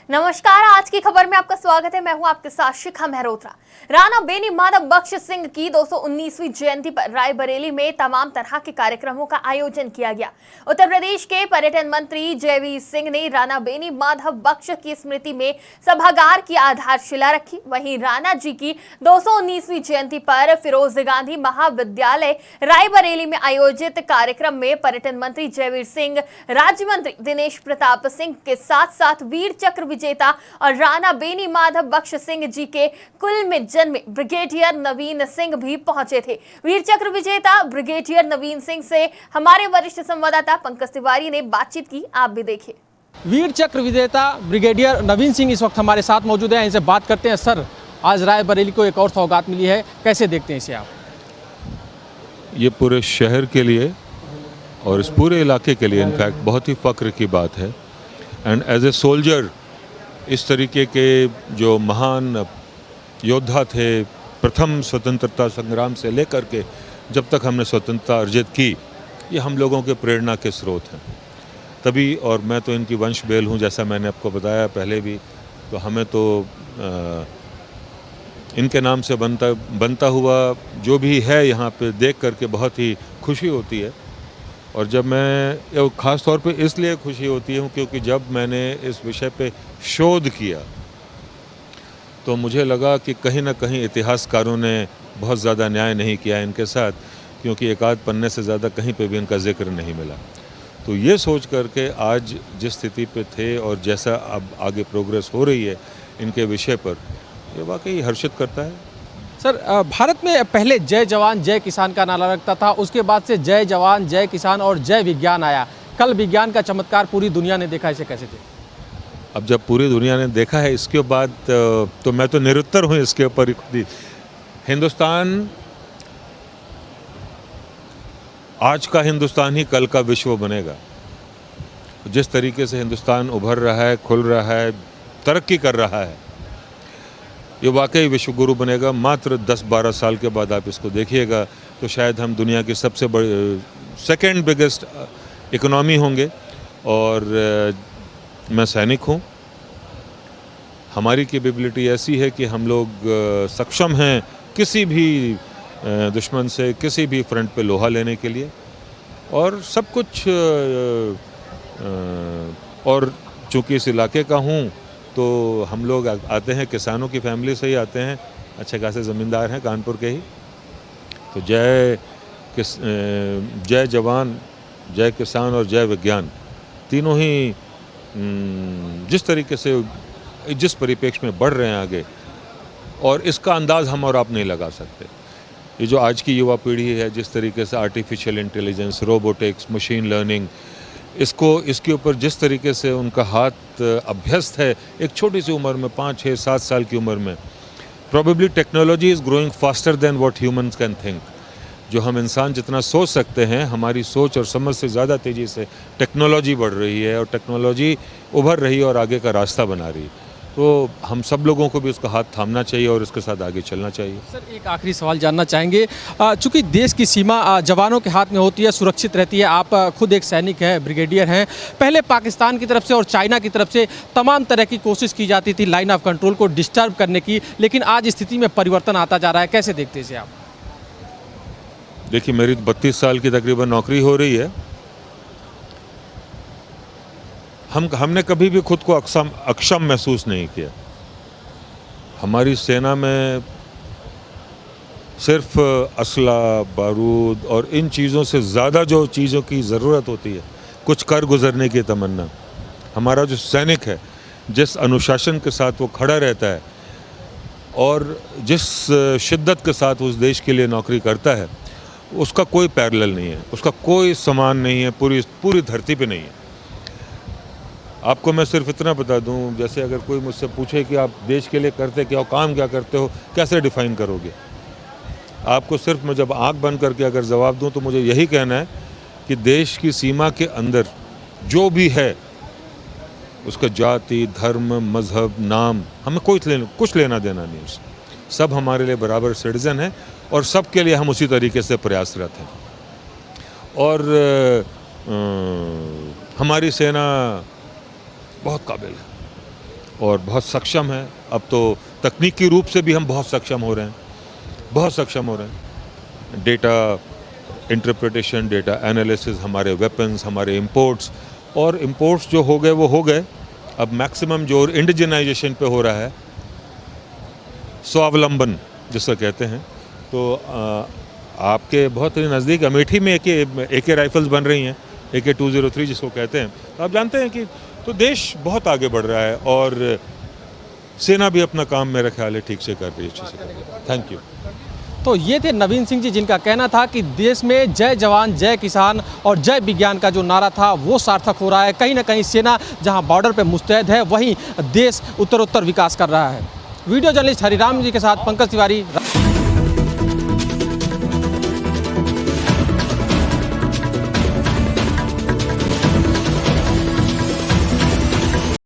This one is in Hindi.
नमस्कार, आज की खबर में आपका स्वागत है। मैं हूं आपके साथ शिखा मेहरोत्रा। राणा बेनी माधव बख्श सिंह की 219वीं जयंती पर रायबरेली में तमाम तरह के कार्यक्रमों का आयोजन किया गया। उत्तर प्रदेश के पर्यटन मंत्री जयवीर सिंह ने राणा बेनी माधव बख्श की स्मृति में सभागार की आधारशिला रखी। वहीं राणा जी की 219वीं जयंती पर फिरोज गांधी महाविद्यालय रायबरेली में आयोजित कार्यक्रम में पर्यटन मंत्री जयवीर सिंह, राज्य मंत्री दिनेश प्रताप सिंह के साथ साथ वीर चक्र विजेता और राणा बेनी माधव बख्श सिंह जी के कुल में जन्मे ब्रिगेडियर नवीन सिंह भी पहुंचे थे। वीर चक्र विजेता ब्रिगेडियर नवीन सिंह से हमारे वरिष्ठ संवाददाता पंकज तिवारी ने बातचीत की, आप भी देखिए। वीर चक्र विजेता ब्रिगेडियर नवीन सिंह इस वक्त हमारे साथ मौजूद हैं। इनसे बात करते हैं। सर, आज रायबरेली को एक और सौगात मिली है, कैसे देखते हैं इसे आप? ये पूरे शहर के लिए और इस पूरे इलाके के लिए इनफैक्ट बहुत ही फ़ख्र की बात है। एंड एज ए सोल्जर, इस तरीके के जो महान योद्धा थे, प्रथम स्वतंत्रता संग्राम से लेकर के जब तक हमने स्वतंत्रता अर्जित की, ये हम लोगों के प्रेरणा के स्रोत हैं। तभी, और मैं तो इनकी वंश बेल हूँ, जैसा मैंने आपको बताया पहले भी, तो हमें तो इनके नाम से बनता हुआ जो भी है यहाँ पे देख करके बहुत ही खुशी होती है। और जब मैं ख़ास तौर पे इसलिए खुशी होती है क्योंकि जब मैंने इस विषय पे शोध किया तो मुझे लगा कि कहीं ना कहीं इतिहासकारों ने बहुत ज़्यादा न्याय नहीं किया इनके साथ, क्योंकि एक आध पन्ने से ज़्यादा कहीं पे भी इनका जिक्र नहीं मिला। तो ये सोच करके आज जिस स्थिति पे थे और जैसा अब आगे प्रोग्रेस हो रही है इनके विषय पर, ये वाकई हर्षित करता है। सर, भारत में पहले जय जवान जय किसान का नारा लगता था, उसके बाद से जय जवान जय किसान और जय विज्ञान आया। कल विज्ञान का चमत्कार पूरी दुनिया ने देखा, इसे कैसे थे? अब जब पूरी दुनिया ने देखा है इसके बाद तो मैं तो निरुत्तर हूँ इसके ऊपर। हिंदुस्तान, आज का हिंदुस्तान ही कल का विश्व बनेगा। जिस तरीके से हिंदुस्तान उभर रहा है, खुल रहा है, तरक्की कर रहा है, ये वाकई विश्वगुरु बनेगा। मात्र 10-12 साल के बाद आप इसको देखिएगा तो शायद हम दुनिया की सबसे बड़ी सेकेंड बिगेस्ट इकोनॉमी होंगे। और मैं सैनिक हूँ, हमारी कैपेबिलिटी ऐसी है कि हम लोग सक्षम हैं किसी भी दुश्मन से किसी भी फ्रंट पे लोहा लेने के लिए और सब कुछ। और चूँकि इस इलाके का हूँ तो हम लोग आते हैं, किसानों की फैमिली से ही आते हैं, अच्छे खासे ज़मींदार हैं कानपुर के ही। तो जय जवान जय किसान और जय विज्ञान, तीनों ही जिस तरीके से जिस परिप्रेक्ष्य में बढ़ रहे हैं आगे, और इसका अंदाज़ हम और आप नहीं लगा सकते। ये जो आज की युवा पीढ़ी है, जिस तरीके से artificial intelligence, robotics, machine learning, इसके ऊपर जिस तरीके से उनका हाथ अभ्यस्त है एक छोटी सी उम्र में, 5, 6, 7 साल की उम्र में। Probably technology is growing faster than what humans can think. जो हम इंसान जितना सोच सकते हैं, हमारी सोच और समझ से ज़्यादा तेज़ी से टेक्नोलॉजी बढ़ रही है और टेक्नोलॉजी उभर रही है और आगे का रास्ता बना रही है। तो हम सब लोगों को भी उसका हाथ थामना चाहिए और उसके साथ आगे चलना चाहिए। सर, एक आखिरी सवाल जानना चाहेंगे। चूँकि देश की सीमा जवानों के हाथ में होती है, सुरक्षित रहती है, आप खुद एक सैनिक हैं, ब्रिगेडियर हैं। पहले पाकिस्तान की तरफ से और चाइना की तरफ से तमाम तरह की कोशिश की जाती थी लाइन ऑफ कंट्रोल को डिस्टर्ब करने की, लेकिन आज स्थिति में परिवर्तन आता जा रहा है, कैसे देखते हैं इसे आप? देखिए, मेरी 32 साल की तकरीबन नौकरी हो रही है। हमने कभी भी खुद को अक्षम महसूस नहीं किया। हमारी सेना में सिर्फ असला, बारूद और इन चीज़ों से ज़्यादा जो चीज़ों की ज़रूरत होती है, कुछ कर गुजरने की तमन्ना। हमारा जो सैनिक है, जिस अनुशासन के साथ वो खड़ा रहता है और जिस शिद्दत के साथ उस देश के लिए नौकरी करता है, उसका कोई पैरेलल नहीं है, उसका कोई समान नहीं है, पूरी धरती पे नहीं है। आपको मैं सिर्फ इतना बता दूं, जैसे अगर कोई मुझसे पूछे कि आप देश के लिए करते क्या हो, काम क्या करते हो, कैसे डिफ़ाइन करोगे? आपको सिर्फ मैं जब आंख बंद करके अगर जवाब दूं तो मुझे यही कहना है कि देश की सीमा के अंदर जो भी है, उसका जाति, धर्म, मज़हब, नाम, हमें कुछ लेना देना नहीं उससे। सब हमारे लिए बराबर सिटीज़न हैं और सब के लिए हम उसी तरीके से प्रयासरत हैं। और हमारी सेना बहुत काबिल है। और बहुत सक्षम है। अब तो तकनीकी रूप से भी हम बहुत सक्षम हो रहे हैं, बहुत सक्षम हो रहे हैं। डेटा इंटरप्रिटेशन, डेटा एनालिसिस, हमारे वेपन्स, हमारे इंपोर्ट्स, और इंपोर्ट्स जो हो गए वो हो गए। अब मैक्सिमम जो इंडिजिनाइजेशन पे हो रहा है, स्वावलंबन जिसको कहते हैं, तो आपके बहुत ही नज़दीक अमेठी में AK राइफल्स बन रही हैं, AK-203 जिसको कहते हैं। तो आप जानते हैं कि तो देश बहुत आगे बढ़ रहा है और सेना भी अपना काम मेरा ख्याल है ठीक से कर रही है, अच्छे से कर रही है। Thank you. तो ये थे नवीन सिंह जी, जिनका कहना था कि देश में जय जवान जय किसान और जय विज्ञान का जो नारा था वो सार्थक हो रहा है। कहीं ना कहीं सेना जहां बॉर्डर पे मुस्तैद है, वहीं देश उत्तरोत्तर विकास कर रहा है। वीडियो जर्नलिस्ट हरिराम जी के साथ पंकज तिवारी।